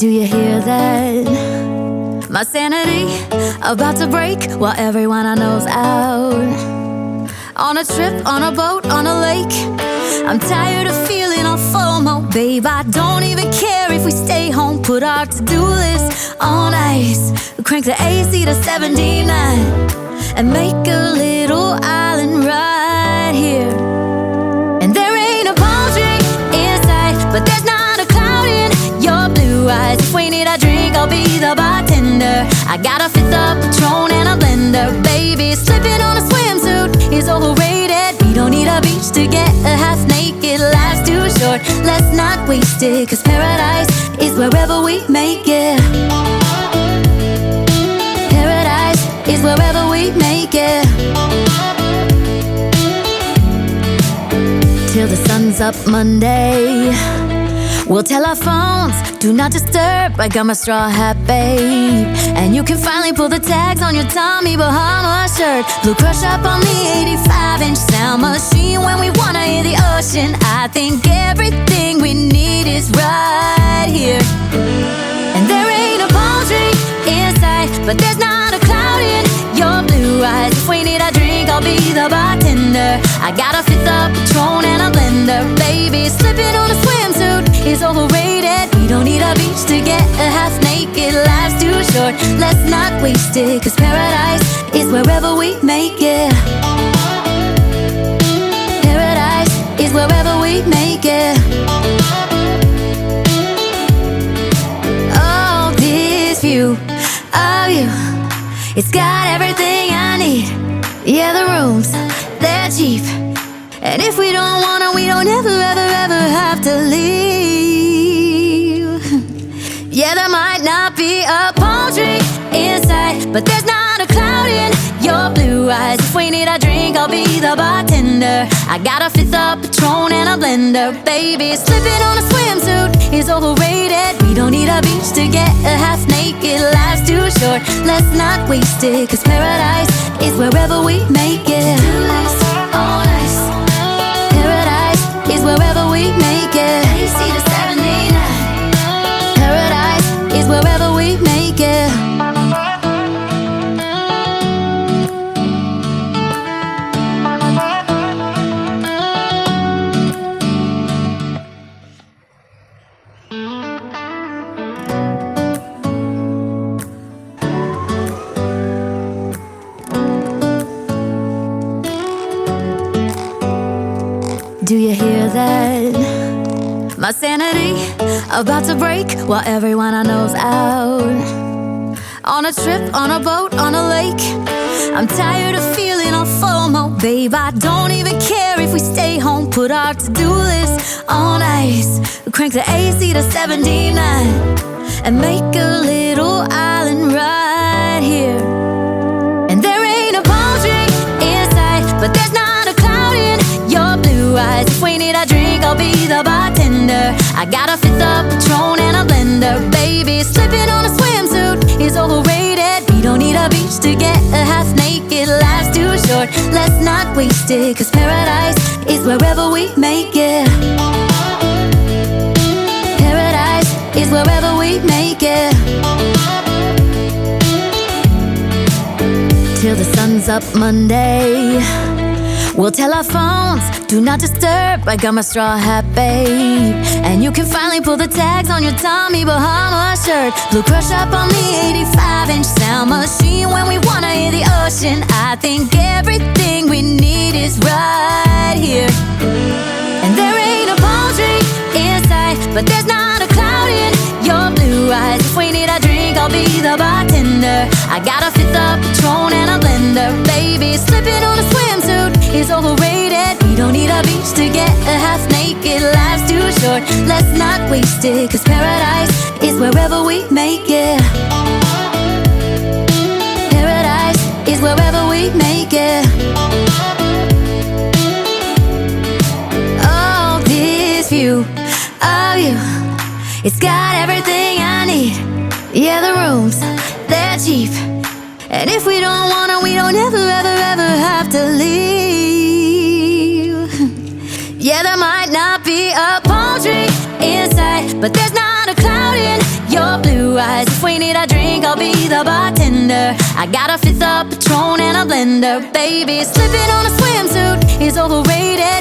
Do you hear that? My sanity about to break while everyone I know's out. On a trip, on a boat, on a lake. I'm tired of feeling all FOMO, babe. I don't even care if we stay home. Put our to-do list on ice. Crank the AC to 79 and make a little island right here. And there ain't a palm tree in sight, but there's not a cloud in your blue eyes. If we need a drink, I'll be the bartender. I got a fifth of Patron and a blender. Baby, slipping on a swimsuit is overrated. We don't need a beach to get a half naked. Life's too short, let's not waste it. Cause paradise is wherever we make it. Paradise is wherever we make it. Till the sun's up Monday, we'll tell our phones, do not disturb. I got my straw hat, babe. And you can finally pull the tags on your Tommy Bahama shirt. Blue crush up on the 85-inch sound machine. When we wanna hear the ocean, I think everything we need is right here. And there ain't a palm tree in sight, but there's not a cloud in your blue eyes. If we need a drink, I'll be the bartender. I got a fifth of Patron and a blender. Baby, slipping on a swimsuit is overrated. We don't need a beach to get a half naked. Life's too short, let's not waste it. Cause paradise is wherever we make it. Paradise is wherever we make it. Oh, this view of you, it's got everything I need. Yeah, the rooms, they're cheap. And if we don't wanna, we don't ever, ever, ever have to leave. Yeah, there might not be a palm tree in sight, but there's not a cloud in your blue eyes. If we need a drink, I'll be the bartender. I got a fifth of Patron and a blender. Baby, slipping on a swimsuit is overrated. We don't need a beach to get a half naked. Life's too short, let's not waste it. Cause paradise is wherever we make it. Tulips on ice. Paradise is wherever we make it. AC to 79. Paradise is wherever we make it. Do you hear that? My sanity about to break while everyone I know's out. On a trip, on a boat, on a lake. I'm tired of feeling all FOMO, babe. I don't even care if we stay home. Put our to-do list on ice. Crank the AC to 79 and make a little island right here. And there ain't a palm tree in sight, but there's not a cloud in your blue eyes. If we need a drink, I'll be the bartender. I got a fifth of Patron and a blender. Baby, slipping on a swimsuit is overrated. We don't need a beach to get a half naked. Life's too short, let's not waste it. Cause paradise is wherever we make it. Paradise is wherever we make it. Till the sun's up Monday, we'll tell our phones, do not disturb. I got my straw hat, babe. And you can finally pull the tags on your Tommy Bahama shirt. Blue crush up on the 85-inch sound machine. When we wanna hear the ocean, I think everything we need is right here. And there ain't a palm tree in sight, but there's not a cloud in your blue eyes. If we need a drink, I'll be the bartender. I got a fifth of Patron and a blender. Baby, slipping on a swimsuit is overrated. We don't need a beach to get a half naked. Life's too short, let's not waste it. Cause paradise is wherever we make it. Paradise is wherever we make it. Oh, this view of you, it's got everything I need. Yeah, the rooms, they're cheap. And if we don't wanna, we don't ever, ever, ever have to leave. Yeah, there might not be a palm tree in sight, but there's not a cloud in your boys. If we need a drink, I'll be the bartender. I got a fifth of Patron and a blender. Baby, slipping on a swimsuit is overrated.